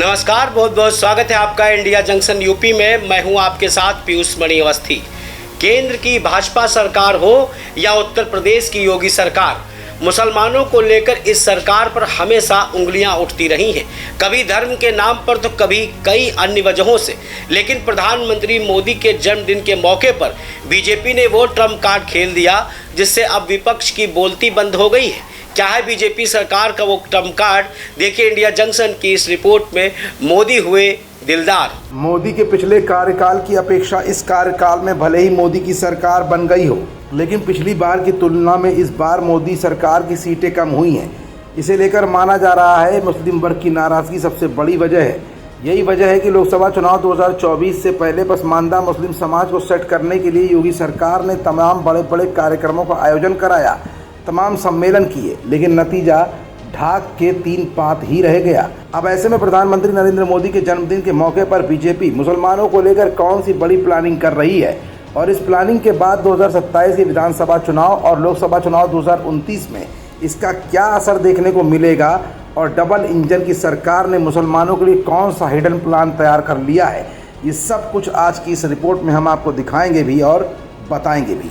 नमस्कार, बहुत बहुत स्वागत है आपका इंडिया जंक्शन यूपी में। मैं हूं आपके साथ पीयूष मणि अवस्थी। केंद्र की भाजपा सरकार हो या उत्तर प्रदेश की योगी सरकार, मुसलमानों को लेकर इस सरकार पर हमेशा उंगलियां उठती रही हैं, कभी धर्म के नाम पर तो कभी कई अन्य वजहों से। लेकिन प्रधानमंत्री मोदी के जन्मदिन के मौके पर बीजेपी ने वो ट्रम्प कार्ड खेल दिया जिससे अब विपक्ष की बोलती बंद हो गई है। क्या है बीजेपी सरकार का वो ट्रम्प कार्ड? देखिए इंडिया जंक्शन की इस रिपोर्ट में। मोदी हुए दिलदार। मोदी के पिछले कार्यकाल की अपेक्षा इस कार्यकाल में भले ही मोदी की सरकार बन गई हो, लेकिन पिछली बार की तुलना में इस बार मोदी सरकार की सीटें कम हुई हैं। इसे लेकर माना जा रहा है मुस्लिम वर्ग की नाराज़गी सबसे बड़ी वजह है। यही वजह है कि लोकसभा चुनाव 2024 से पहले पसमानदा मुस्लिम समाज को सेट करने के लिए योगी सरकार ने तमाम बड़े बड़े कार्यक्रमों का आयोजन कराया, तमाम सम्मेलन किए, लेकिन नतीजा ढाक के 3 पात ही रह गया। अब ऐसे में प्रधानमंत्री नरेंद्र मोदी के जन्मदिन के मौके पर बीजेपी मुसलमानों को लेकर कौन सी बड़ी प्लानिंग कर रही है और इस प्लानिंग के बाद 2027 के विधानसभा चुनाव और लोकसभा चुनाव 2029 में इसका क्या असर देखने को मिलेगा और डबल इंजन की सरकार ने मुसलमानों के लिए कौन सा हिडन प्लान तैयार कर लिया है, ये सब कुछ आज की इस रिपोर्ट में हम आपको दिखाएंगे भी और बताएंगे भी।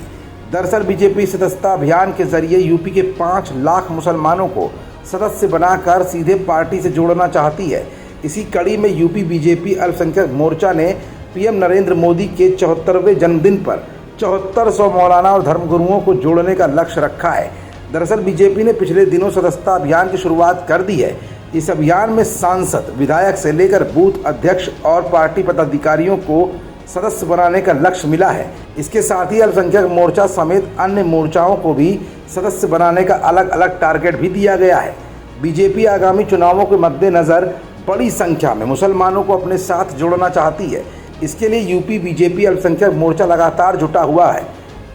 दरअसल बीजेपी सदस्यता अभियान के जरिए यूपी के 5 लाख मुसलमानों को सदस्य बनाकर सीधे पार्टी से जोड़ना चाहती है। इसी कड़ी में यूपी बीजेपी अल्पसंख्यक मोर्चा ने पीएम नरेंद्र मोदी के 74वें जन्मदिन पर 7400 मौलाना और धर्मगुरुओं को जोड़ने का लक्ष्य रखा है। दरअसल बीजेपी ने पिछले दिनों सदस्यता अभियान की शुरुआत कर दी है। इस अभियान में सांसद, विधायक से लेकर बूथ अध्यक्ष और पार्टी पदाधिकारियों को सदस्य बनाने का लक्ष्य मिला है। इसके साथ ही अल्पसंख्यक मोर्चा समेत अन्य मोर्चाओं को भी सदस्य बनाने का अलग अलग टारगेट भी दिया गया है। बीजेपी आगामी चुनावों के मद्देनज़र बड़ी संख्या में मुसलमानों को अपने साथ जोड़ना चाहती है। इसके लिए यूपी बीजेपी अल्पसंख्यक मोर्चा लगातार जुटा हुआ है।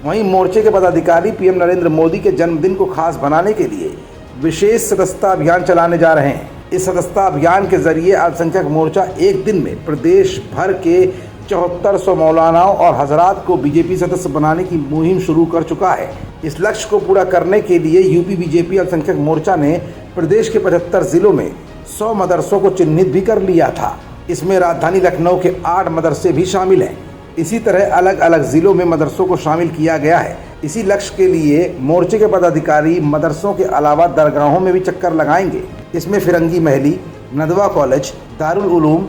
वहीं मोर्चे के पदाधिकारी पीएम नरेंद्र मोदी के जन्मदिन को खास बनाने के लिए विशेष सदस्यता अभियान चलाने जा रहे हैं। इस सदस्यता अभियान के जरिए अल्पसंख्यक मोर्चा एक दिन में प्रदेश भर के 7400 मौलानाओं और हजरात को बीजेपी सदस्य बनाने की मुहिम शुरू कर चुका है। इस लक्ष्य को पूरा करने के लिए यूपी बीजेपी अल्पसंख्यक मोर्चा ने प्रदेश के 75 जिलों में 100 मदरसों को चिन्हित भी कर लिया था। इसमें राजधानी लखनऊ के 8 मदरसे भी शामिल हैं। इसी तरह अलग अलग जिलों में मदरसों को शामिल किया गया है। इसी लक्ष्य के लिए मोर्चे के पदाधिकारी मदरसों के अलावा दरगाहों में भी चक्कर लगाएंगे। इसमें फिरंगी महली, नदवा कॉलेज, दारुल उलूम,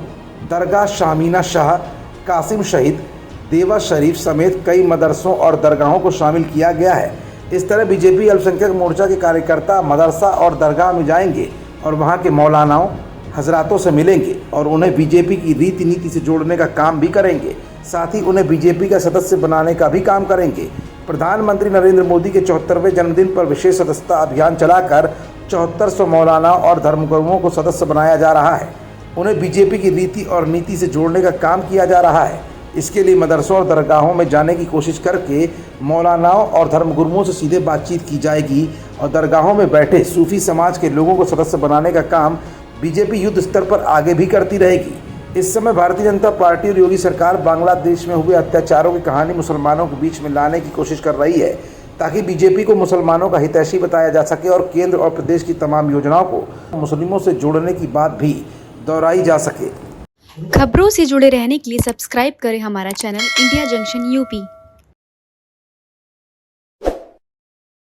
दरगाह शामीना शाह, कासिम शहीद, देवा शरीफ समेत कई मदरसों और दरगाहों को शामिल किया गया है। इस तरह बीजेपी अल्पसंख्यक मोर्चा के कार्यकर्ता मदरसा और दरगाह में जाएंगे और वहां के मौलानाओं, हजरातों से मिलेंगे और उन्हें बीजेपी की रीति नीति से जोड़ने का काम भी करेंगे। साथ ही उन्हें बीजेपी का सदस्य बनाने का भी काम करेंगे। प्रधानमंत्री नरेंद्र मोदी के 74वें जन्मदिन पर विशेष सदस्यता अभियान चलाकर 7400 मौलाना और धर्मगुरुओं को सदस्य बनाया जा रहा है। उन्हें बीजेपी की रीति और नीति से जोड़ने का काम किया जा रहा है। इसके लिए मदरसों और दरगाहों में जाने की कोशिश करके मौलानाओं और धर्मगुरुओं से सीधे बातचीत की जाएगी और दरगाहों में बैठे सूफी समाज के लोगों को सदस्य बनाने का काम बीजेपी युद्ध स्तर पर आगे भी करती रहेगी। इस समय भारतीय जनता पार्टी और योगी सरकार बांग्लादेश में हुए अत्याचारों की कहानी मुसलमानों के बीच में लाने की कोशिश कर रही है, ताकि बीजेपी को मुसलमानों का हितैषी बताया जा सके और केंद्र और प्रदेश की तमाम योजनाओं को मुस्लिमों से जोड़ने की बात भी दोहराई जा सके। खबरों से जुड़े रहने के लिए सब्सक्राइब करें हमारा चैनल इंडिया जंक्शन यूपी।